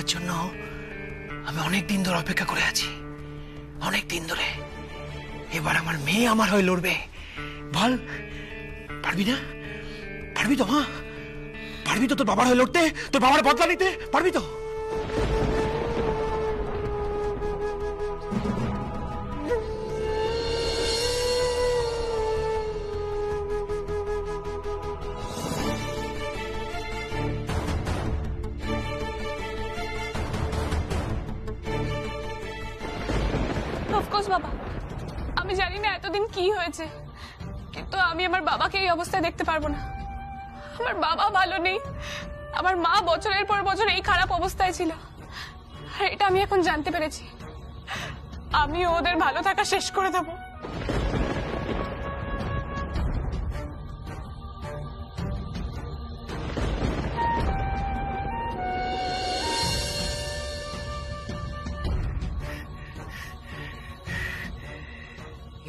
এটার জন্য আমি অনেক দিন ধরে অপেক্ষা করে আছি, অনেক দিন ধরে। এবার আমার মেয়ে আমার হয়ে লড়বে। বল, পারবি না? পারবি তো? হ্যাঁ, পারবি তো তোর বাবার হয়ে লড়তে, তোর বাবার বদলা নিতে? পারবি তো? অফকোর্স বাবা, আমি জানি না এতদিন কি হয়েছে, কিন্তু আমি আমার বাবাকে এই অবস্থায় দেখতে পারবো না। আমার বাবা ভালো নেই, আমার মা বছরের পর বছর এই খারাপ অবস্থায় ছিল, আর এটা আমি এখন জানতে পেরেছি। আমি ওদের ভালো থাকা শেষ করে দেবো।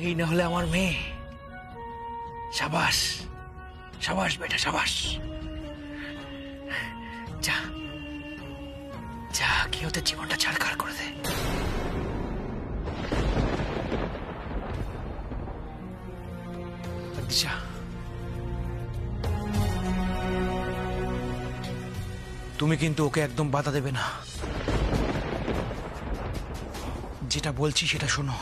এই না হলে আমার মেয়ে। সাবাস সাবাস বেটা, সাবাস। যা যা, কি ওদের জীবনটা ছাড়খাড় করে দে। দিশা, তুমি কিন্তু ওকে একদম বাধা দেবে না। যেটা বলছি সেটা শোনো।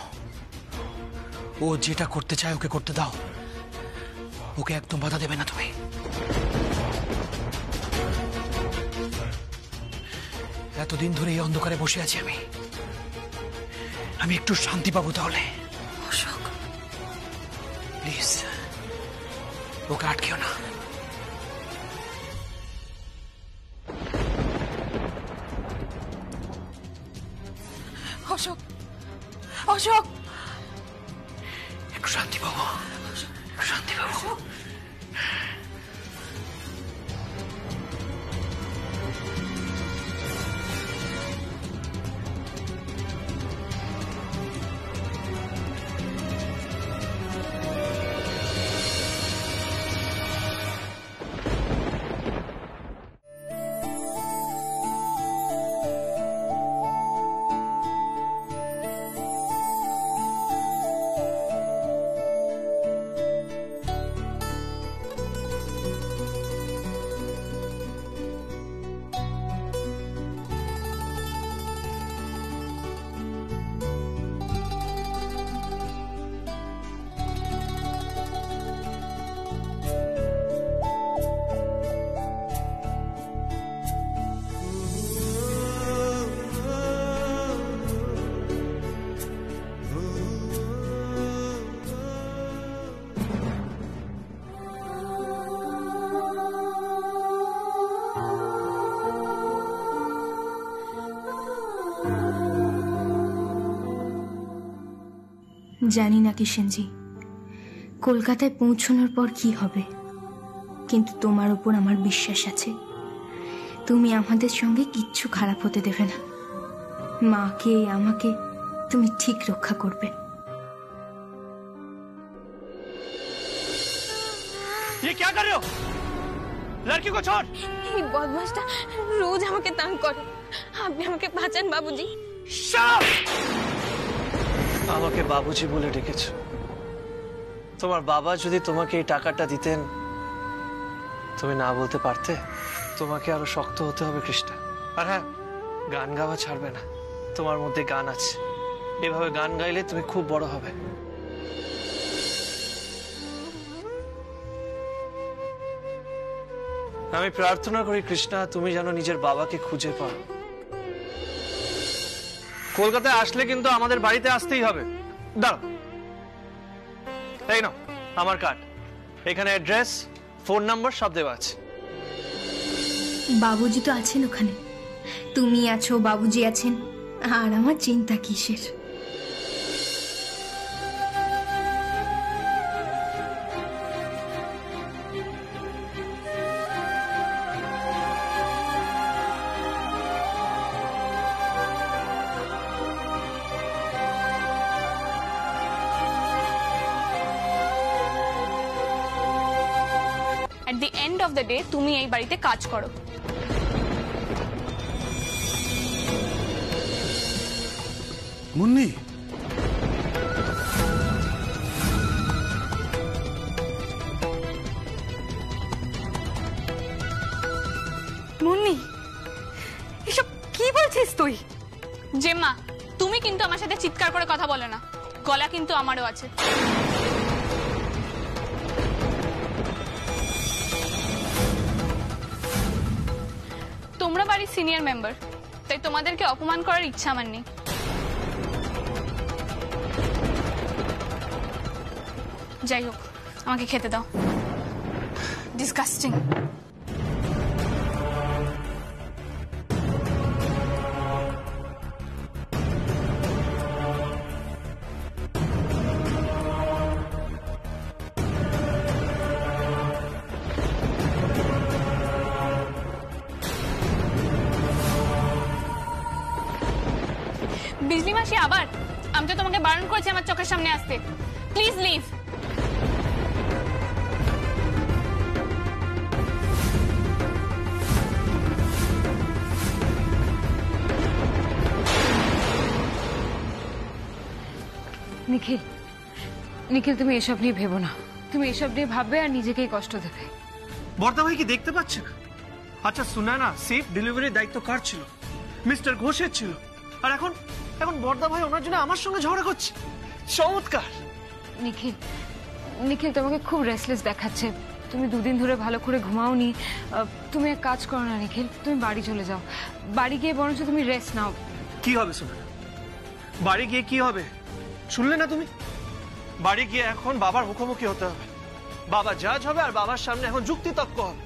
ও যেটা করতে চায় ওকে করতে দাও, ওকে একদম বাধা দেবে না তুমি। এতদিন ধরে এই অন্ধকারে বসে আছি আমি একটু শান্তি পাবো তাহলে। অশোক, প্লিজ ওকে আটকেও না। অশোক, অশোক, একটু শান্তি পাবো, শান্তি পাবো। জানি না কিষেনজি কলকাতায় পৌঁছানোর পর কি হবে, কিন্তু তোমার উপর আমার বিশ্বাস আছে। তুমি আমাদের সঙ্গে কিচ্ছু খারাপ হতে দেবে না। মাকে আমাকে তুমি ঠিক রক্ষা করবে। ये क्या कर रहे हो? लड़की को छोड़। এই বদমাশটা রোজ আমাকে তাঙ্গ করে, আপনি আমাকে বাঁচান বাবুজি। আমাকে বাবুজি বলে ডেকেছো? তোমার বাবা যদি তোমাকে এই টাকাটা দিতেন তুমি না বলতে পারতে? তোমাকে আরো শক্ত হতে হবে কৃষ্ণা। আর হ্যাঁ, গান গাওয়া ছাড়বে না। তোমার মধ্যে গান আছে, এভাবে গান গাইলে তুমি খুব বড় হবে। আমি প্রার্থনা করি কৃষ্ণা তুমি যেন নিজের বাবাকে খুঁজে পাও। কলকাতায় আসলে কিন্তু আমাদের বাড়িতে আসতেই হবে। দাঁড়াও, এই নাও আমার কার্ড, এখানে অ্যাড্রেস, ফোন নাম্বার সব দেওয়া আছে। বাবুজি তো আছেন ওখানে, তুমি আছো, বাবুজি আছেন, আর আমার চিন্তা কিসের? At the end of the day তুমি এই বাড়িতে কাজ করো। মুন্নি, মুন্নি, এসব কি বলছিস তুই? জেম্মা, তুমি কিন্তু আমার সাথে চিৎকার করে কথা বলো না, গলা কিন্তু আমারও আছে। তোমরা বাড়ির সিনিয়র মেম্বার, তাই তোমাদেরকে অপমান করার ইচ্ছা আমার নেই। যাই হোক, আমাকে খেতে দাও। ডিসকাস্টিং। বিজলি মাসি, আবার? আমি তো তোমাকে বারণ করেছি আমার চোখের সামনে আসতে। Please leave. নিখিল, নিখিল, তুমি এসব নিয়ে ভেবো না। তুমি এসব নিয়ে ভাববে আর নিজেকেই কষ্ট দেবে। বর্দা ভাই কি দেখতে পাচ্ছে না? আচ্ছা শোনা না, সেফ ডেলিভারির দায়িত্ব কার ছিল? মিস্টার ঘোষের ছিল। আর এখন এখন বর্দা ভাই ওনার জন্য আমার সঙ্গে ঝগড়া করছে। চমৎকার। নিখিল, নিখিল, তোমাকে খুব রেস্টলেস দেখাচ্ছে। তুমি দুদিন ধরে ভালো করে ঘুমাওনি। তুমি এক কাজ করো না নিখিল, তুমি বাড়ি চলে যাও। বাড়ি গিয়ে বরঞ্চ তুমি রেস্ট নাও। কি হবে শোনা? বাড়ি গিয়ে কি হবে শুনলে না তুমি? বাড়ি গিয়ে এখন বাবার মুখোমুখি হতে হবে। বাবা জাজ হবে আর বাবার সামনে এখন যুক্তি তর্ক হবে।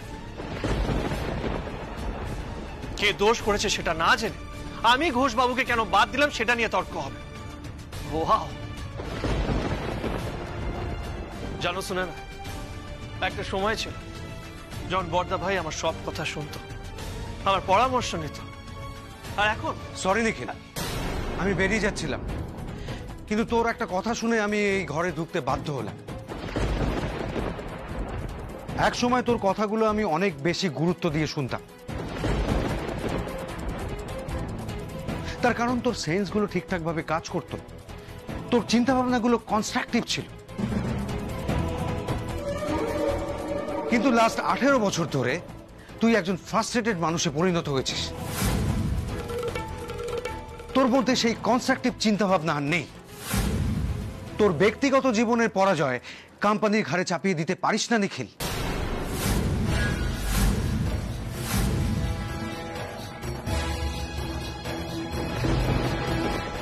কে দোষ করেছে সেটা না জেনে আমি ঘোষ বাবুকে কেন বাদ দিলাম সেটা নিয়ে তর্ক হবে। ওয়াও! জানো শোনা না, একটা সময় ছিল যখন বর্দা ভাই আমার সব কথা শুনতো, আমার পরামর্শ নিত। আর এখন সরি নিখিল, আমি বেরিয়ে যাচ্ছিলাম, কিন্তু তোর একটা কথা শুনে আমি এই ঘরে ঢুকতে বাধ্য হলাম। এক সময় তোর কথাগুলো আমি অনেক বেশি গুরুত্ব দিয়ে শুনতাম, তার কারণ তোর সেন্সগুলো ঠিকঠাক ভাবে কাজ করত, তোর চিন্তা ভাবনাগুলো কনস্ট্রাকটিভ ছিল। কিন্তু লাস্ট 18 বছর ধরে তুই একজন ফ্রাস্ট্রেটেড মানুষে পরিণত হয়েছিস। তোর মধ্যে সেই কনস্ট্রাকটিভ চিন্তা ভাবনা আর নেই। তোর ব্যক্তিগত জীবনের পরাজয় কোম্পানির ঘাড়ে চাপিয়ে দিতে পারিস না নিখিল।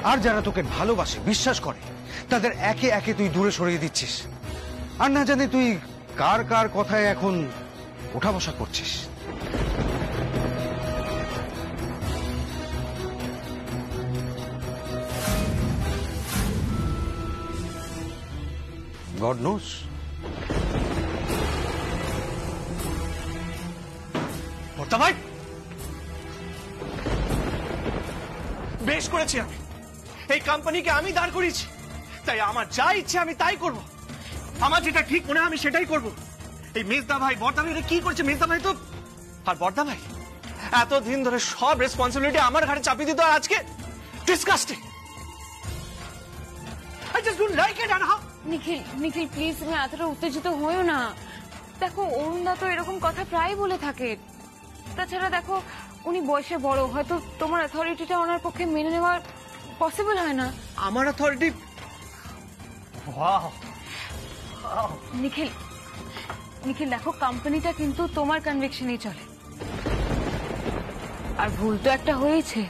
আর যারা তোকে ভালোবাসে, বিশ্বাস করে, তাদের একে একে তুই দূরে সরিয়ে দিচ্ছিস। আর না জানি তুই কার কার কথায় এখন ওঠা বসা করছিস। God knows. বর্দা ভাই, বেশ করেছি আমি। এই কোম্পানিকে আমি দাঁড় করিয়েছি, তাই আমার যা ইচ্ছে আমি তাই করব। আমার যেটা ঠিক মনে হয় আমি সেটাই করব। এই মেজদা ভাই, বর্দা ভাই কি করছে? মেজদা ভাই তো, আর বর্দা ভাই এতদিন ধরে সব রেসপন্সিবিলিটি আমার ঘাড়ে চাপিয়ে দিত, আর আজকে disgusting. I just don't like it, and how? Nikhil, Nikhil, please তুমি এতটা উত্তেজিত হয়েও না। দেখো, অরুণদা তো এরকম কথা প্রায় বলে থাকে। তাছাড়া দেখো, উনি বয়সে বড়, হয়তো তোমার অথরিটিটা ওনার পক্ষে মেনে নেওয়া পসিবল হয় না। আমার অথরিটি? ওয়াও! নিখিল, নিখিল, দেখো, কোম্পানিটা কিন্তু তোমার কনভিকশনেই চলে। আর ভুল তো একটা হয়েছে,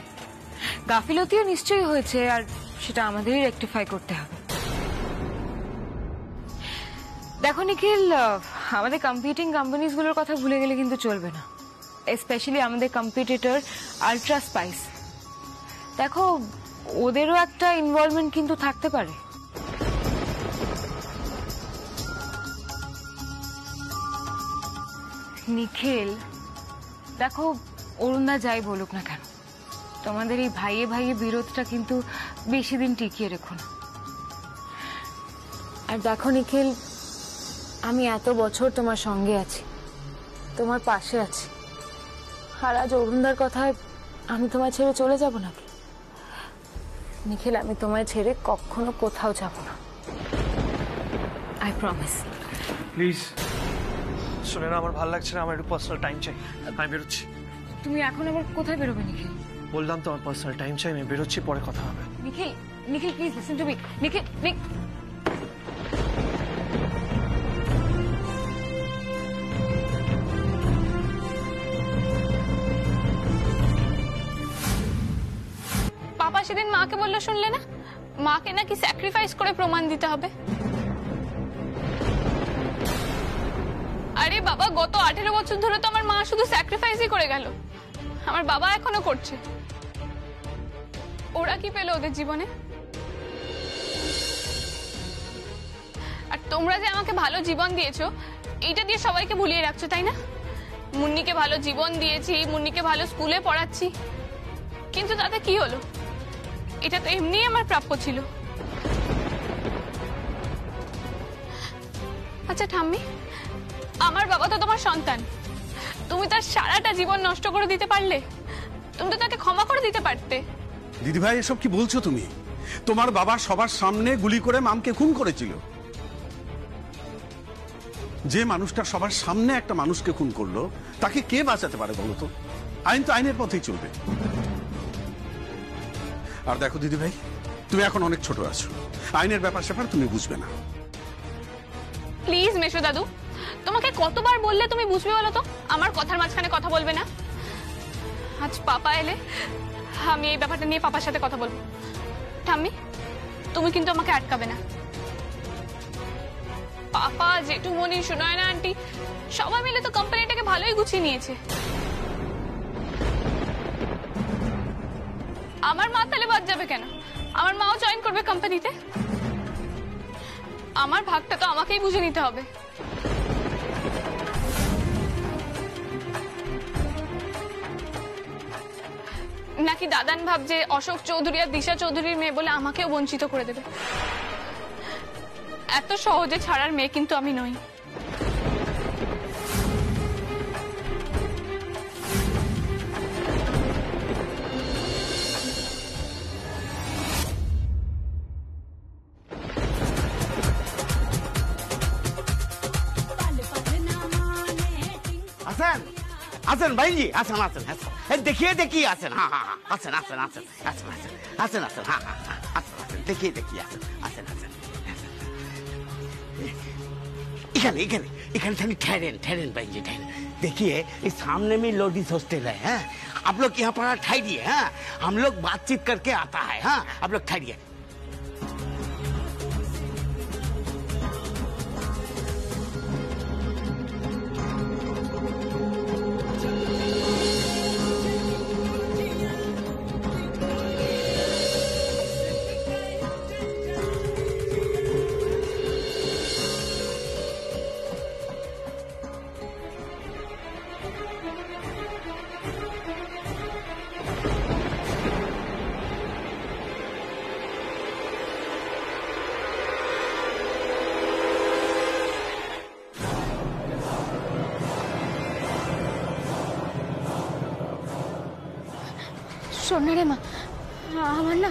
গাফিলতিও নিশ্চয়ই হয়েছে, আর সেটা আমাদেরই রেকটিফাই করতে হবে। দেখো নিখিল, আমাদের কম্পিটিং কোম্পানিজগুলোর কথা ভুলে গেলে কিন্তু চলবে না, স্পেশালি আমাদের কম্পিটিটর আল্ট্রা স্পাইস। দেখো, ওদেরও একটা ইনভলভমেন্ট কিন্তু থাকতে পারে। নিখিল, দেখো, অরুণদা যাই বলুক না কেন, তোমাদের এই ভাইয়ে ভাইয়ে বিরোধটা কিন্তু বেশি দিন টিকিয়ে রেখো না। আর দেখো নিখিল, আমি এত বছর তোমার সঙ্গে আছি, তোমার পাশে আছি, আর আজ অরুণদার কথায় আমি তোমার ছেড়ে চলে যাব নাকি? নিখিল, আমি তোমায় ছেড়ে কখনো কোথাও যাব না, আই প্রমিস। প্লিজ শুনে না, আমার ভালো লাগছে না, আমার একটু পার্সোনাল টাইম চাই, আমি বেরোচ্ছি। তুমি এখন আবার কোথায় বেরোবে নিখিল? বললাম তো আমার পার্সোনাল টাইম চাই, আমি বেরোচ্ছি, পরে কথা হবে। নিখিল, নিখিল প্লিজ লিসেন টু মি। নিখিল, পাপা সেদিন মাকে বললো, শুনলে না? মাকে নাকি স্যাক্রিফাইস করে প্রমাণ দিতে হবে। আরে বাবা, গত 18 বছর ধরে তো আমার মা শুধু স্যাক্রিফাইসই করে গেল, আমার বাবা এখনো করছে। ওরা কি পেল ওদের জীবনে? আর তোমরা যে আমাকে ভালো জীবন দিয়েছো, এইটা দিয়ে সবাইকে ভুলিয়ে রাখছো, তাই না? মুন্নিকে ভালো জীবন দিয়েছি, মুন্নিকে ভালো স্কুলে পড়াচ্ছি, কিন্তু তাতে কি হলো? এটা তো এমনি আমার প্রাপ্য ছিল। আচ্ছা ঠাম্মি, আমার বাবা তো তোমার সন্তান, তুমি তার সারাটা জীবন নষ্ট করে দিতে পারলে? তুমি তো তাকে ক্ষমা করে দিতে পারতে। দিদিভাই, এসব কি বলছো তুমি? তোমার বাবা সবার সামনে গুলি করে মামকে খুন করেছিল। যে মানুষটা সবার সামনে একটা মানুষকে খুন করলো, তাকে কে বাঁচাতে পারে বলো তো? আইন তো আইনের পথেই চলবে। আর দেখো দিদিভাই, তুমি এখন অনেক ছোট আছো, আইনের ব্যাপার স্যাপার তুমি বুঝবে না। প্লিজ মেশো দাদু, তোমাকে কতবার বললে তুমি বুঝবে বলো তো? আমার কথার মাঝখানে কথা বলবে না। আজ পাপা এলে আমি এই ব্যাপারটা নিয়ে পাপার সাথে কথা বলবো। ঠাম্মি, তুমি কিন্তু আমাকে আটকাবে না। পাপা, জেঠুমনি, সুনয়না আন্টি সবাই মিলে তো কোম্পানিটাকে ভালোই গুছিয়ে নিয়েছে। আমার মা তাহলে বাদ যাবে কেন? আমার মাও জয়েন করবে কোম্পানিতে। আমার ভাগটা তো আমাকেই বুঝে নিতে হবে। নাকি দাদান ভাবছে অশোক চৌধুরী আর দিশা চৌধুরীর মেয়ে বলে আমাকেও বঞ্চিত করে দেবে? এত সহজে ছাড়ার মেয়ে কিন্তু আমি নই। আছেন আছেন ভাইজি, আছেন আছেন আছেন, দেখিয়ে দেখিয়ে আছেন। হ্যাঁ হ্যাঁ হ্যাঁ, আছেন আছেন আছেন আছেন আছেন আছেন আছেন, হ্যাঁ হ্যাঁ হ্যাঁ, আছেন আছেন, দেখিয়ে দেখিয়ে আছেন, আছেন আছেন। এখানে এখানে एखाने ठहरें ठहरें भाई जी ठहरें। देखिए इस सामने में लोडिस हॉस्टल है, हाँ? आप लोग यहाँ पर ठहरिए, हाँ? हम लोग बातचीत करके आता है, हाँ? आप लोग ठहरिए। শোন না রে মা, আমার না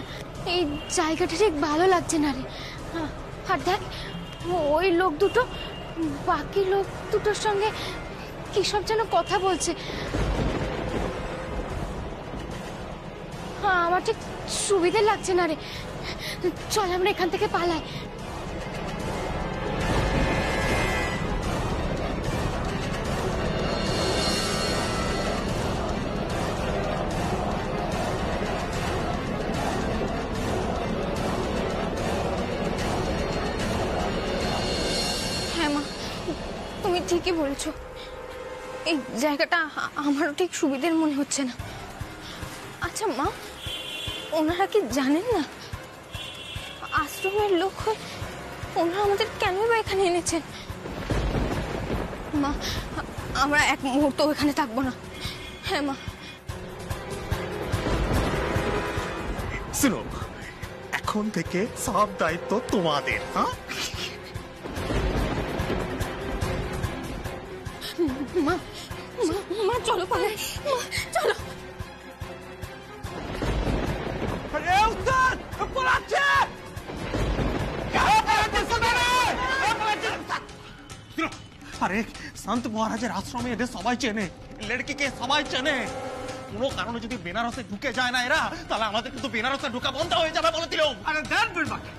এই জায়গাটা ঠিক ভালো লাগছে না রে। আর দেখ, ওই লোক দুটো বাকি লোক দুটোর সঙ্গে কি সব যেন কথা বলছে। আমার ঠিক সুবিধে লাগছে না রে। চল আমরা এখান থেকে পালাই। তুমি ঠিকই বলেছো, এই জায়গাটা আমারও ঠিক সুবিধের মনে হচ্ছে না। আচ্ছা মা, ওনারা কি জানেন না আশ্রমের লোক হয়ে ওনারা আমাদের কেন বা এখানে এনেছেন? মা, আমরা এক মুহূর্ত এখানে থাকবো না। হ্যাঁ মা। শুনো, এখন থেকে সব দায়িত্ব তোমাদের। হ্যাঁ মা, মা চলো পালাই, চলো। उस्ताद আরে সন্ত মহারাজের আশ্রমে এদের সবাই চেনে, লড়কিকে সবাই চেনে। কোনো কারণে যদি বেনারসে ঢুকে যায় না এরা, তাহলে আমাদের কিন্তু বেনারসে ঢুকা বন্ধ হয়ে যাবে বলে দিল। আরে দেন বিলবাকে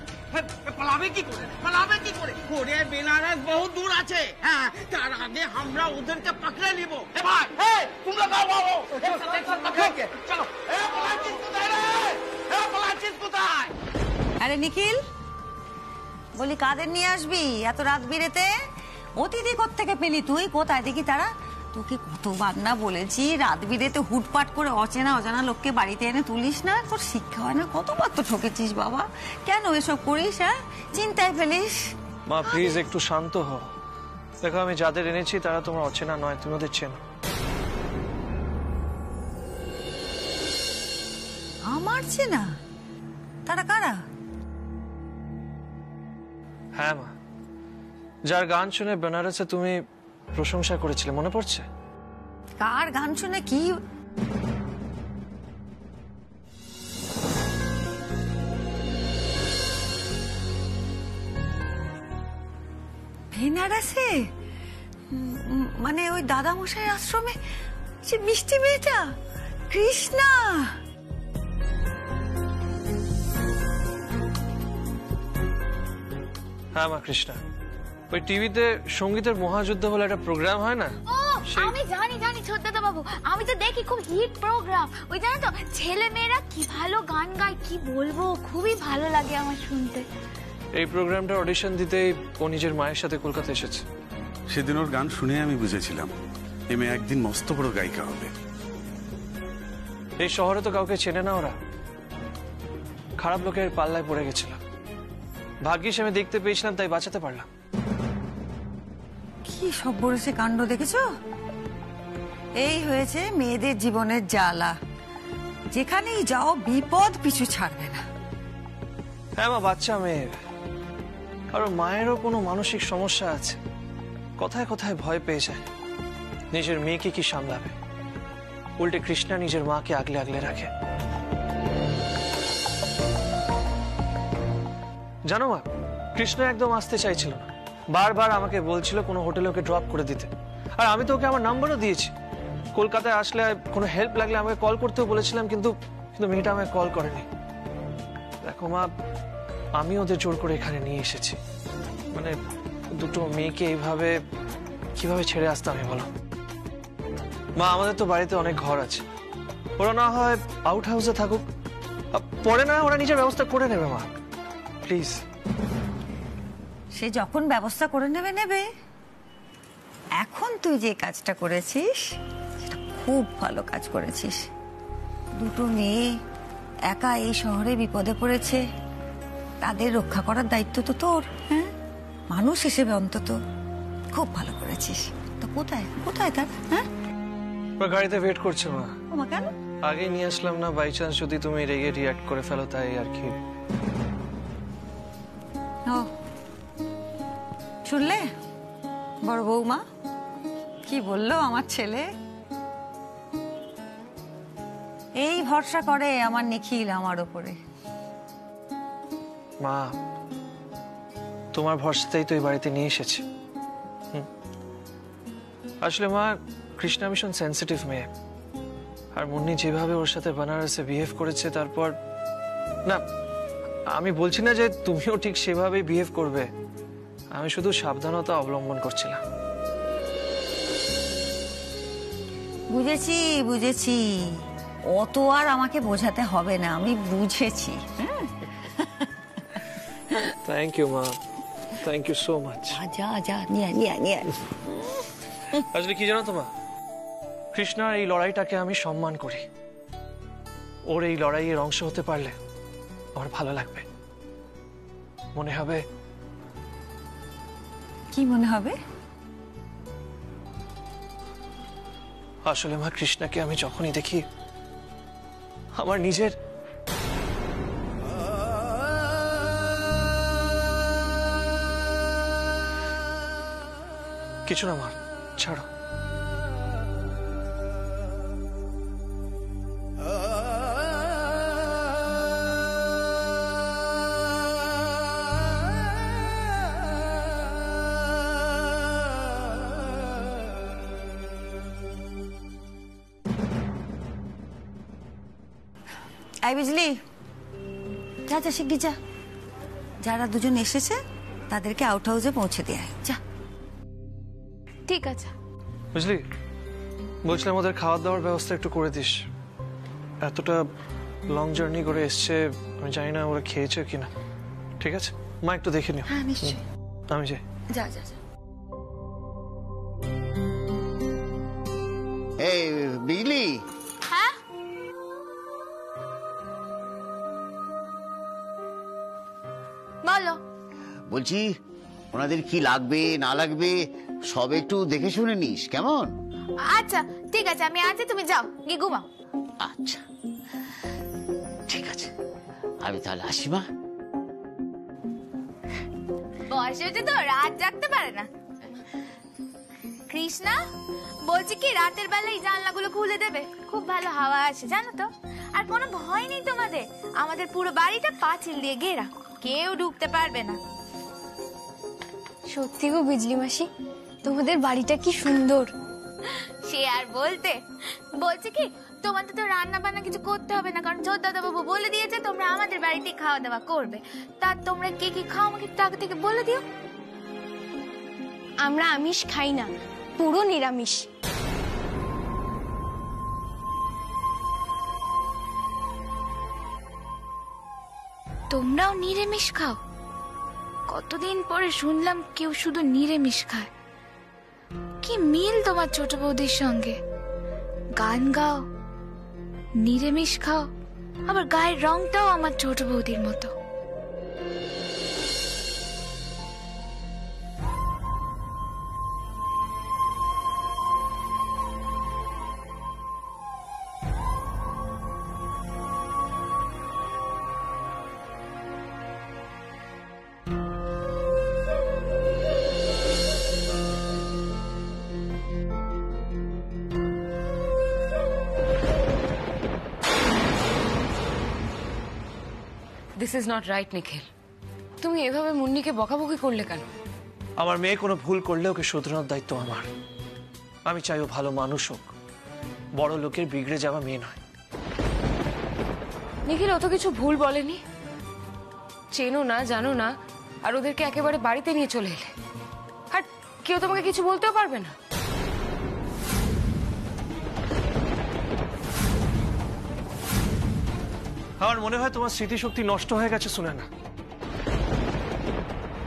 পালাবে কি করে, পালাবে কি করে? ওরে বেনারস বহু দূর আছে, হ্যাঁ তার আগে আমরা ওদেরকে পকড়ে নিব। এ ভাই, এই তোমরা গাও বাবু, চলো। এ পলাচিস কোথায় রে? এ পলাচিস কোথায়? আরে নিখিল, বলি কাদের নিয়ে আসবি এত রাত বিরেতে? অতিথি কোত্থেকে পেলি তুই? কোথায় দেখি তারা? তোকে কতবার না বলেছি রাত বিরেতে হুটপাট করে অচেনা অজানা লোককে বাড়িতে এনে তুলিস না, তোর শিক্ষা হয় না? কতবার তো ঠকেছিস বাবা, কেন এসব করিস? হ্যাঁ, চিন্তায় ফেলিস। মা প্লিজ একটু শান্ত হও। দেখো আমি যাদের এনেছি তারা তোমার অচেনা নয়, তুমি ওদের চেনো। আমার চেনা? তারা কারা? হ্যাঁ মা, যার গান শুনে বেনারসে তুমি প্রশংসা করেছিলে, মনে পড়ছে? কার গান শুনে কি? বেনারসে? মানে ওই দাদা মশাই আশ্রমে সে মিষ্টি মেয়েটা কৃষ্ণা? হ্যাঁ মা, কৃষ্ণা। ওই টিভিতে সঙ্গীতের মহাযুদ্ধ বলে একটা প্রোগ্রাম হয় না? আমি জানি ছোটদা বাবু, আমি তো দেখি, খুব হিট প্রোগ্রাম। ওই জানো তো ছেলে মেয়েরা কি ভালো গান গায়, কি বলবো, খুবই ভালো লাগে আমার শুনতে। এই প্রোগ্রামটার অডিশন দিতেই ও নিজের মায়ের সাথে কলকাতা এসেছে। সেদিন ওর গান শুনে আমি বুঝেছিলাম এ মেয়ে একদিন মস্ত বড় গায়িকা হবে। এই শহরে তো কাউকে চেনে না ওরা, খারাপ লোকের পাল্লায় পড়ে গেছিল। ভাগ্যিস আমি দেখতে পেয়েছিলাম, তাই বাঁচাতে পারলাম। কি সব বলেছে কাণ্ড দেখেছো? এই হয়েছে মেয়েদের জীবনের জ্বালা, যেখানেই যাও বিপদ পিছু ছাড়বে না। হ্যাঁ মা, বাচ্চা মেয়ে, আর মায়েরও কোনো মানসিক সমস্যা আছে। কথায় কথায় ভয় পেয়ে যায়, নিজের মেয়েকে কি সামলাবে। উল্টে কৃষ্ণা নিজের মাকে আগলে আগলে রাখে। জানো মা, কৃষ্ণ একদম আসতে চাইছিল না, বারবার আমাকে বলছিল কোনো হোটেলে ওকে ড্রপ করে দিতে। আর আমি তো ওকে আমার নাম্বারও দিয়েছি, কলকাতায় আসলে কোনো হেল্প লাগলে আমাকে কল করতেও বলেছিলাম, কিন্তু মেয়েটা আমাকে কল করেনি। দেখো মা, আমি ওদের জোর করে এখানে নিয়ে এসেছি। মানে দুটো মেয়েকে এইভাবে কিভাবে ছেড়ে আসতে আমি বলো? মা, আমাদের তো বাড়িতে অনেক ঘর আছে, ওরা না হয় আউট হাউসে থাকুক, পরে না ওরা নিজের ব্যবস্থা করে নেবে। মা প্লিজ। সে যখন ব্যবস্থা করে নেবে। এখন তুই যে কাজটা করেছিস সেটা খুব ভালো কাজ করেছিস। দুটো মেয়ে একা এই শহরে বিপদে পড়েছে, তাদের রক্ষা করার দায়িত্ব তো তোর। হ্যাঁ, মানুষ হিসেবে অন্তত খুব ভালো করেছিস। তো কোথায় তার? হ্যাঁ, ওরা গাড়িতে ওয়েট করছে। মা, ওমা কেন? আগে নিয়ে আসলাম না, বাই চান্স যদি তুমি রেগে রিঅ্যাক্ট করে ফেলো, তাই আর কি। ও শুনলে বড় বৌমা কি বললো আমার ছেলে? এই ভরসা করে আমার নিখিল আমার ওপরে। মা, তোমার ভরসাতেই তো এই বাড়িতে নিয়ে এসেছি। আসলে মা, কৃষ্ণা ভীষণ সেন্সিটিভ মেয়ে, আর মুন্নি যেভাবে ওর সাথে বেনারসে বিহেভ করেছে, তারপর না, আমি বলছি না যে তুমিও ঠিক সেভাবেই বিহেভ করবে, আমি শুধু সাবধানতা অবলম্বন করছিলাম। বুঝেছি, অত আর আমাকে বোঝাতে হবে না, আমি বুঝেছি। থ্যাংক ইউ মা, থ্যাংক ইউ সো মাচ। যা নিয়ে। আসলে কি জানো তো মা, কৃষ্ণার এই লড়াইটাকে আমি সম্মান করি। ওর এই লড়াইয়ের অংশ হতে পারলে আমার ভালো লাগবে। মনে হবে। কি মনে হবে? আসলে মা, কৃষ্ণাকে আমি যখনই দেখি আমার নিজের কিছু না মা, ছাড়ো। এই বুঝলি, যা যা শিগগির যা, যারা দুজন এসেছে তাদেরকে আউট হাউসে পৌঁছে দিয়ে আয়, যা। ঠিক আছে। বুঝলি, বলছিলাম ওদের খাওয়া দাওয়ার ব্যবস্থা একটু করে দিস। এতটা লং জার্নি করে এসছে, আমি জানি না ওরা খেয়েছে কিনা। ঠিক আছে মা, একটু দেখে নিও। হ্যাঁ নিশ্চয়ই, আমি যাই। যা যা যা। এই বিজলি, হ্যাঁ বলো। বলছি ওনাদের কি লাগবে না লাগবে সব একটু দেখে শুনে নিস, কেমন? আচ্ছা ঠিক আছে, আমি আছি, তুমি যাও গিয়ে ঘুমাও। আচ্ছা ঠিক আছে, আমি তাহলে আসি মা। বয়স হয়েছে তো, রাত জাগতে পারে না। কৃষ্ণা বলছি কি, রাতের বেলায় জানলাগুলো খুলে দেবে, খুব ভালো হাওয়া আসে জানো তো। আর কোনো ভয় নেই তোমাদের, আমাদের পুরো বাড়িটা পাঁচিল দিয়ে ঘেরা, কেউ ঢুকতে পারবে না। সত্যি গো বিজলি মাসি, তোমাদের বাড়িটা কি সুন্দর। সে আর বলতে। বলছি কি, তোমাদের তো রান্না বান্না কিছু করতে হবে না, কারণ ছোটদাদা বাবু বলে দিয়েছে তোমরা আমাদের বাড়িতে খাওয়া দাওয়া করবে। তা তোমরা কি কি খাও আমাকে একটু আগে থেকে বলে দিও। আমরা আমিষ খাই না, পুরো নিরামিষ। তোমরাও নিরামিষ খাও? কতদিন পরে শুনলাম কেউ শুধু নিরামিষ খায়। কি মিল তোমার ছোট বৌদির সঙ্গে, গান গাও, নিরামিষ খাও, আবার গায়ের রংটাও আমার ছোট বৌদির মতো। দিস ইজ নট রাইট নিখিল, তুমি এভাবে মুন্নিকে বকাবকি করলে কেন? আমার মেয়ে কোনো ভুল করলে ওকে শোধরানোর দায়িত্ব আমার। আমি চাই ও ভালো মানুষ হোক, বড় লোকের বিগড়ে যাওয়া মেয়ে নয়। নিখিল অত কিছু ভুল বলেনি, চেনো না জানো না, আর ওদেরকে একেবারে বাড়িতে নিয়ে চলে এলে, আর কেউ তোমাকে কিছু বলতেও পারবে না। আমার মনে হয় তোমার স্মৃতিশক্তি নষ্ট হয়ে গেছে শুনে না।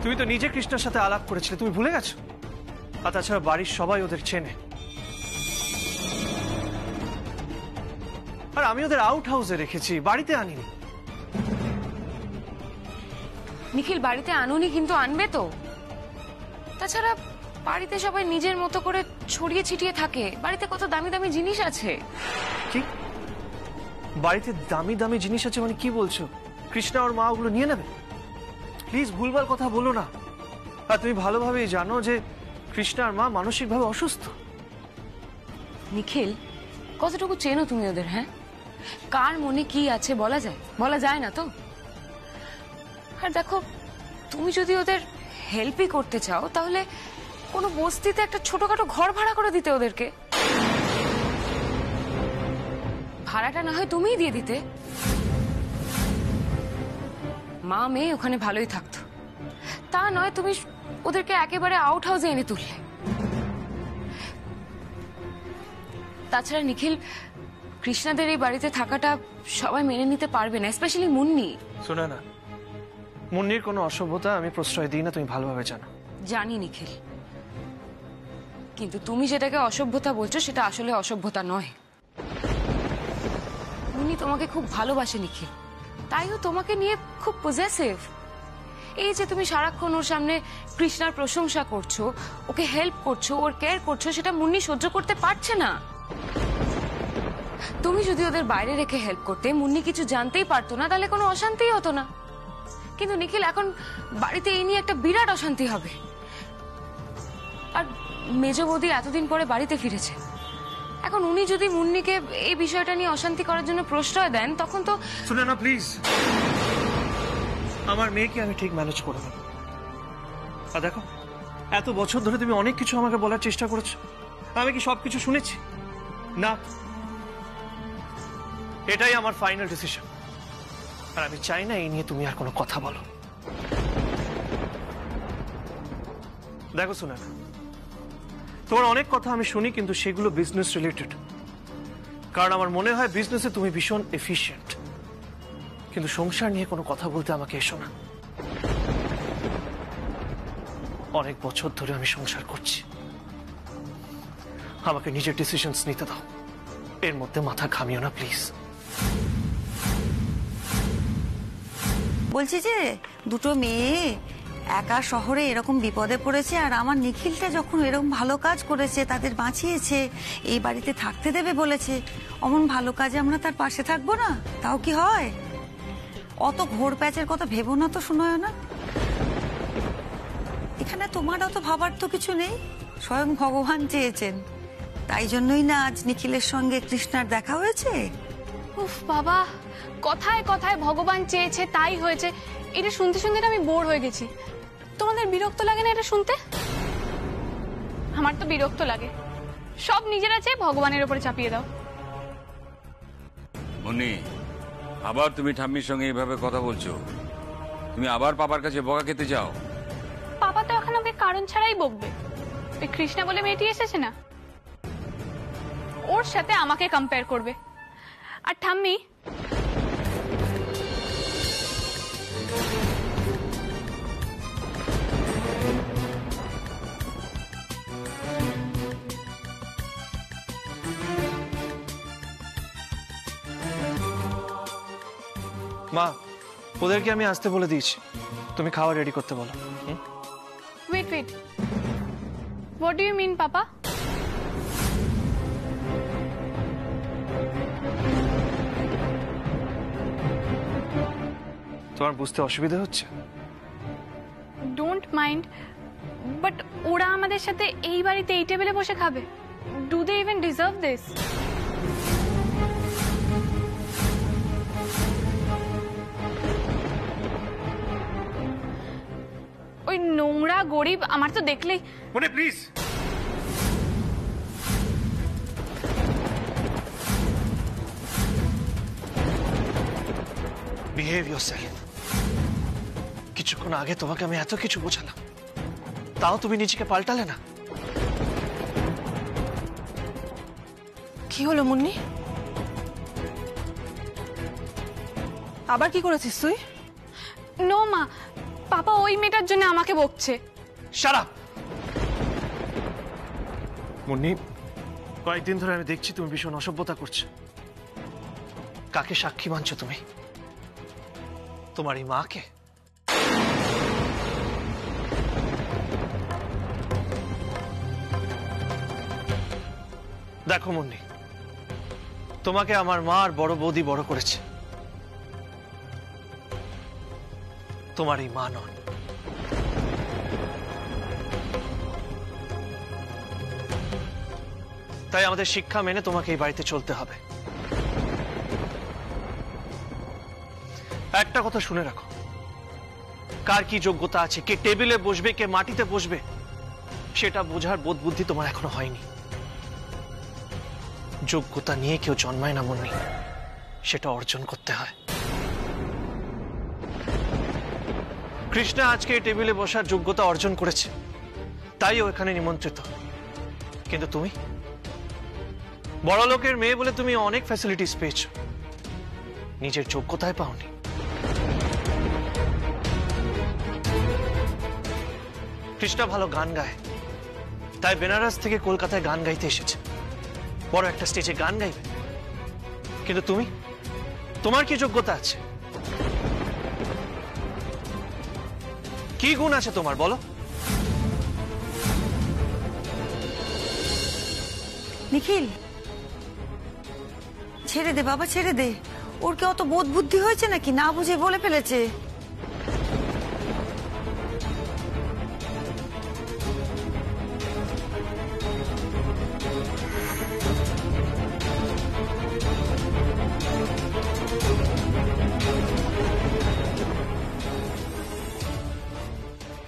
তুমি তো নিজে কৃষ্ণের সাথে আলাপ করেছিলে, তুমি ভুলে গেছো? আর তাছাড়া বাড়ির সবাই ওদের চেনে, আর আমি ওদের আউট হাউসে রেখেছি, বাড়িতে আনিনি। নিখিল বাড়িতে আনুনি, কিন্তু আনবে তো। তাছাড়া বাড়িতে সবাই নিজের মতো করে ছড়িয়ে ছিটিয়ে থাকে, বাড়িতে কত দামি দামি জিনিস আছে। কি বাড়িতে দামি দামি জিনিস আছে মানে কি বলছো? কৃষ্ণা ওর মা ওগুলো নিয়ে নেবে? প্লিজ ভুলভাল কথা বলো না। আর তুমি ভালোভাবেই জানো যে কৃষ্ণার মা মানসিকভাবে অসুস্থ। নিখিল কতটুকু চেনো তুমি ওদের? হ্যাঁ, কার মনে কি আছে বলা যায়? বলা যায় না তো। আর দেখো, তুমি যদি ওদের হেল্পই করতে চাও তাহলে কোনো বস্তিতে একটা ছোটখাটো ঘর ভাড়া করে দিতে ওদেরকে। ভাড়াটা না হয় তুমিই দিয়ে দিতে, মা মেয়ে ওখানে ভালোই থাকতো। তা নয় তুমি ওদেরকে একেবারে আউট হাউসে এনে তুললে। তাছাড়া নিখিল, কৃষ্ণাদের এই বাড়িতে থাকাটা সবাই মেনে নিতে পারবে না, স্পেশালি মুন্নি। শোনো না, মুন্নির কোনো অসভ্যতা আমি প্রশ্রয় দিই না, তুমি ভালোভাবে জানো। জানি নিখিল, কিন্তু তুমি যেটাকে অসভ্যতা বলছো সেটা আসলে অসভ্যতা নয়। মুন্নি তোমাকে খুব ভালোবাসে নিখিল, তাইও তোমাকে নিয়ে খুব পজেসিভ। এই যে তুমি সারাক্ষণ ওর সামনে কৃষ্ণার প্রশংসা করছো, ওকে হেল্প করছো, ওর কেয়ার করছো, সেটা মুন্নি সহ্য করতে পারছে না। তুমি যদি ওদের বাইরে রেখে হেল্প করতে, মুন্নি কিছু জানতেই পারতো না, তাহলে কোনো অশান্তিই হতো না। কিন্তু নিখিল, এখন বাড়িতে এই নিয়ে একটা বিরাট অশান্তি হবে। আর মেজ বৌদি এতদিন পরে বাড়িতে ফিরেছে, এখন উনি যদি মুন্নিকে এই বিষয়টা নিয়ে অশান্তি করার জন্য প্রশ্রয় দেন, তখন তো। শুনে না প্লিজ, আমার মেয়েকে আমি ঠিক ম্যানেজ করে দেবো। আর দেখো, এত বছর ধরে তুমি অনেক কিছু আমাকে বলার চেষ্টা করেছো, আমি কি সবকিছু শুনেছি? না, এটাই আমার ফাইনাল ডিসিশন। আর আমি চাই না এই নিয়ে তুমি আর কোনো কথা বলো। দেখো শোনা, তোমার অনেক কথা আমি শুনি, কিন্তু সেগুলো বিজনেস রিলেটেড। কারণ আমার মনে হয় বিজনেসে তুমি ভীষণ এফিশিয়েন্ট, কিন্তু সংসার নিয়ে কোনো কথা বলতে আমাকে এসো না। অনেক বছর ধরে আমি সংসার করছি, আমাকে নিজের ডিসিশনস নিতে দাও। এর মধ্যে মাথা ঘামিও না প্লিজ। বলছি যে দুটো মেয়ে একা শহরে এরকম বিপদে পড়েছে, আর আমার নিখিলটা যখন এরকম ভালো কাজ করেছে, তাদের বাঁচিয়েছে, এই বাড়িতে থাকতে দেবে বলেছে, অমন ভালো কাজে আমরা তার পাশে থাকবো না? তাও কি হয়? অত ঘোর প্যাচের কথা ভেবো না তো, শোনো না। এখানে তোমার অত ভাবার তো কিছু নেই, স্বয়ং ভগবান চেয়েছেন, তাই জন্যই না আজ নিখিলের সঙ্গে কৃষ্ণার দেখা হয়েছে। উফ বাবা, কথায় কথায় ভগবান চেয়েছে তাই হয়েছে, এটা শুনতে শুনতে আমি বোর হয়ে গেছি। তোমাদের বিরক্ত লাগে না এটা শুনতে? আমার তো বিরক্ত লাগে। সব নিজেরা চেয়ে ভগবানের উপরে চাপিয়ে দাও। মুন্নি, আবার তুমি ঠাম্মির সঙ্গে এইভাবে কথা বলছো? তুমি আবার পাপার কাছে বকা খেতে যাও? পাপা তো এখন ওকে কারণ ছাড়াই বকবে। ওই কৃষ্ণা বলে মেয়েটি এসেছে না, ওর সাথে আমাকে কম্পেয়ার করবে। আর ঠাম্মি, মা, ওদেরকে আমি আসতে বলে দিয়েছি, তুমি খাওয়া রেডি করতে বলো। Wait wait, what do you mean papa? তোমার বুঝতে অসুবিধা হচ্ছে? ডোন্ট মাইন্ড, বাট ওরা আমাদের সাথে এই বাড়িতে এই টেবিলে বসে খাবে? Do they even deserve this? ওই নোংরা গরিব, আমার তো দেখলেই মনে প্লিজ। Behave yourself. কিছুক্ষণ আগে তোমাকে আমি এত কিছু বোঝালাম, তাও তুমি নিজেকে পাল্টালে না। কি হলো মুন্নি? আবার কি করেছিস তুই? নো মা, পাপা ওই মেয়েটার জন্য আমাকে বকছে। শাট আপ মুন্নি, কয়েকদিন ধরে আমি দেখছি তুমি ভীষণ অসভ্যতা করছো। কাকে সাক্ষী মানছো তুমি? তোমার এই মাকে? দেখো মুন্নি, তোমাকে আমার মা আর বড় বৌদি বড় করেছে, তোমার এই মা নন। তাই আমাদের শিক্ষা মেনে তোমাকে এই বাড়িতে চলতে হবে। একটা কথা শুনে রাখো, কার কি যোগ্যতা আছে, কে টেবিলে বসবে কে মাটিতে বসবে, সেটা বোঝার বোধ বুদ্ধি তোমার এখনো হয়নি। যোগ্যতা নিয়ে কেউ জন্মায় না মুন্নি, সেটা অর্জন করতে হয়। কৃষ্ণা আজকে এই টেবিলে বসার যোগ্যতা অর্জন করেছে, তাই ও এখানে নিমন্ত্রিত। কিন্তু তুমি বড় লোকের মেয়ে বলে তুমি অনেক ফ্যাসিলিটিস পেয়েছ, নিজের যোগ্যতায় পাওনি। কৃষ্ণা ভালো গান গায়, তাই বেনারস থেকে কলকাতায় গান গাইতে এসেছে, বড় একটা স্টেজে গান গাইবে। কিন্তু তুমি, তোমার কি যোগ্যতা আছে? কি গুণ আছে তোমার বলো? নিখিল, ছেড়ে দে বাবা, ছেড়ে দে। ওর কি অত বোধ বুদ্ধি হয়েছে নাকি? না বুঝে বলে ফেলেছে।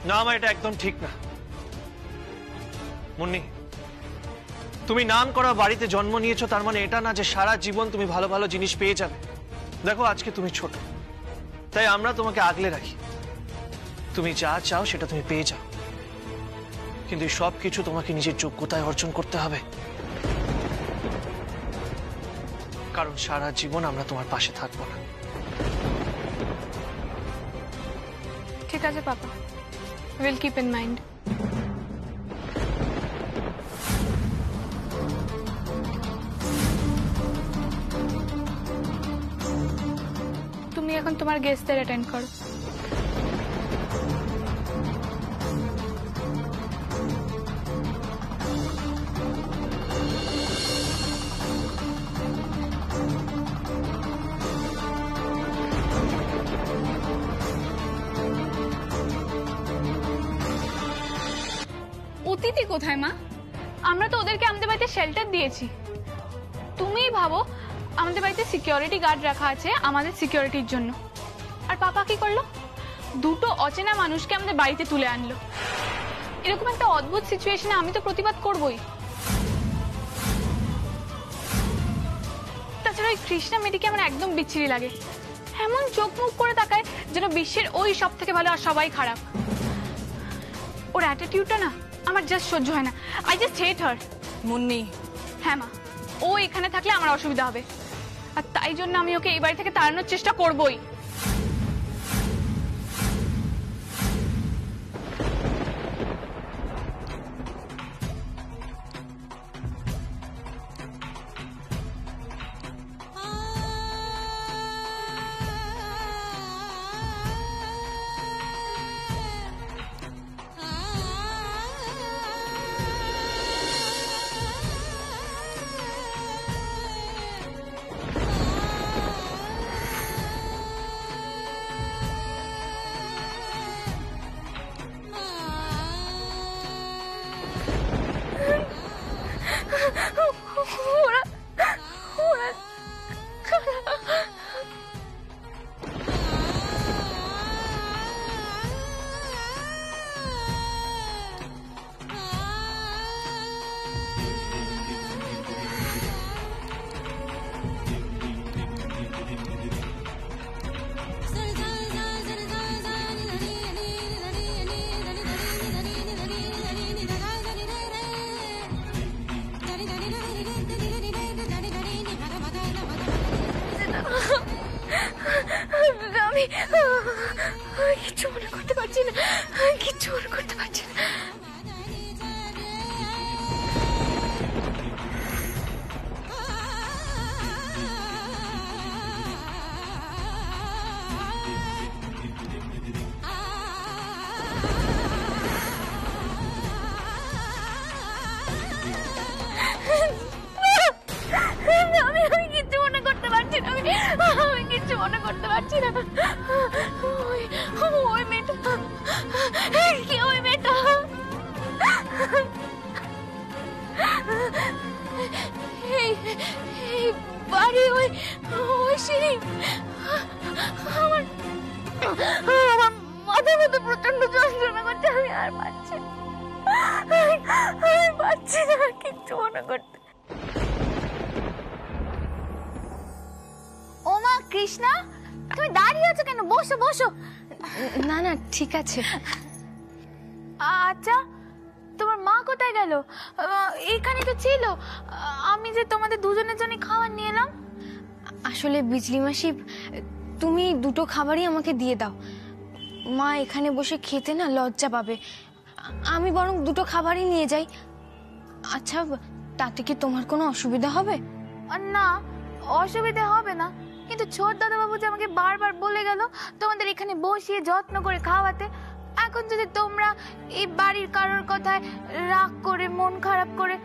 না মা, এটা একদম ঠিক না। মুন্নি, তুমি নাম করা বাড়িতে জন্ম নিয়েছো, তার মানে এটা না যে সারা জীবন তুমি ভালো ভালো জিনিস পেয়ে যাবে। দেখো আজকে তুমি ছোট, তাই আমরা তোমাকে আগলে রাখি। তুমি যা চাও সেটা তুমি পেয়ে যাও, কিন্তু সব কিছু তোমাকে নিজের যোগ্যতায় অর্জন করতে হবে, কারণ সারা জীবন আমরা তোমার পাশে থাকবো না। ঠিক আছে পাপা, উইল কিপ ইন মাইন্ড। তুমি এখন তোমার গেস্টদের অ্যাটেন্ড করো। অতিথি কোথায় মা? আমরা তো ওদেরকে আমাদের বাড়িতে শেল্টার দিয়েছি। তুমিই ভাবো, আমাদের বাড়িতে সিকিউরিটি গার্ড রাখা আছে আমাদের সিকিউরিটির জন্য, আর পাপা কি করলো? দুটো অচেনা মানুষকে আমাদের বাড়িতে তুলে আনলো। এরকম একটা অদ্ভুত সিচুয়েশনে আমি তো প্রতিবাদ করবই। তাছাড়া ওই কৃষ্ণা মেয়েটিকে আমার একদম বিচ্ছিরি লাগে। এমন চোখ মুখ করে তাকায় যেন বিশ্বের ওই সব থেকে ভালো আর সবাই খারাপ। ওর অ্যাটিটিউডটা না আমার জাস্ট সহ্য হয় না। আই জাস্ট হেট হার। মুন্নি, হ্যাঁ মা, ও এখানে থাকলে আমার অসুবিধা হবে, আর তাই জন্য আমি ওকে এই বাড়ি থেকে তাড়ানোর চেষ্টা করবই। আমি কিচ্ছু মনে করতে পারছি না, কিচ্ছু মনে করতে পারছি না। আমি কিচ্ছু মনে করতে পারছি না, আমি কিচ্ছু মনে করতে পারছি না। ওই মেয়েটা কি? ওই মেয়েটা এই বাড়ি, ওই সিঁড়ি। আমার মাথার মধ্যে প্রচন্ড যন্ত্রণা করছে, আমি আর পারছি না, আমি পারছি না কিচ্ছু মনে করতে। ও মা কৃষ্ণা, তুমি দাঁড়িয়ে আছো কেন? বসো বসো। না না ঠিক আছে। আচ্ছা, তোমার মা কোথায় গেল? এখানে তো ছিল। আমি যে তোমাদের দুজনের জন্য খাবার নিয়ে এলাম। আসলে বিজলি মাসি, তুমি দুটো খাবারই আমাকে দিয়ে দাও। মা এখানে বসে খেতে না লজ্জা পাবে। আমি বরং দুটো খাবারই নিয়ে যাই। আচ্ছা, তাতে কি তোমার কোনো অসুবিধা হবে? না, অসুবিধা হবে না, কিন্তু ছোট দাদাবাবু যে আমাকে বারবার বলে গেল তোমাদের এখানে বসিয়ে যত্ন করে খাওয়াতে। এখন যদি তোমরা এই বাড়ির কারোর কথায় রাগ করে মন খারাপ করে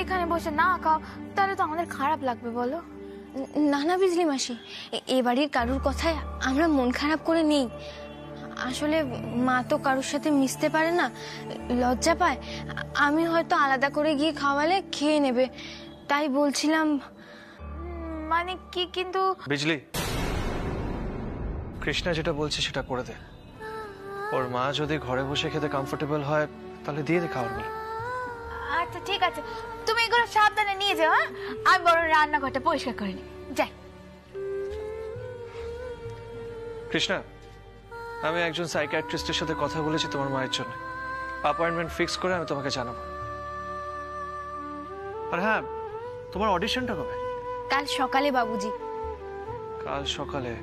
এখানে বসে না খাও, তাহলে তো আমাদের খারাপ লাগবে, বলো? না না বিজলি মাসি, এ বাড়ির কারোর কথায় আমরা মন খারাপ করে নেই। আসলে মা তো কারোর সাথে মিশতে পারে না, লজ্জা পায়। আমি হয়তো আলাদা করে গিয়ে খাওয়ালে খেয়ে নেবে, তাই বলছিলাম। মানে কি? কিন্তু বিজলি, কৃষ্ণা যেটা বলছে সেটা করে দে। ওর মা যদি ঘরে বসে খেতে কমফোর্টেবল হয় তাহলে দিয়ে দে খাবারগুলো। আচ্ছা ঠিক আছে, তুমি এগুলো সাবধানে নিয়ে যাও। হ্যাঁ, আমি বড় রান্নাঘরটা পরিষ্কার করে নিই, যাই। কৃষ্ণা, আমি একজন সাইকিয়াট্রিস্টের সাথে কথা বলেছি তোমার মায়ের জন্য। অ্যাপয়েন্টমেন্ট ফিক্স করে আমি তোমাকে জানাবো। আর হ্যাঁ, তোমার অডিশনটা কবে? কাল সকালে বাবুজি। কাল সকালে?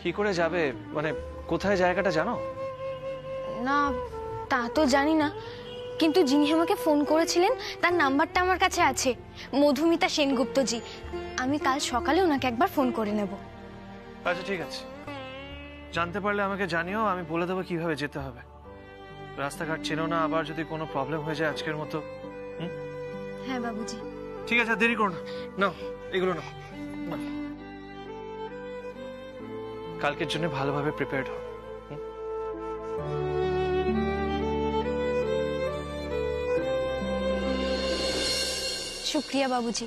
কি করে যাবে, মানে কোথায় জায়গাটা জানো? না তা তো জানি না, কিন্তু যিনি আমাকে ফোন করেছিলেন তার নাম্বারটা আমার কাছে আছে, মধুমিতা সেনগুপ্তজি। আমি কাল সকালে ওনাকে একবার ফোন করে নেব। আচ্ছা ঠিক আছে, জানতে পারলে আমাকে জানিও, আমি বলে দেবো কিভাবে যেতে হবে। রাস্তাঘাট চেনো না, আবার যদি কোনো প্রবলেম হয়ে যায় আজকের মতো। হ্যাঁ বাবুজি। ঠিক আছে, দেরি করো না, নাও এগুলো নাও। কালকের জন্য ভালোভাবে প্রিপেয়ার্ড হও। শুক্রিয়া বাবুজি।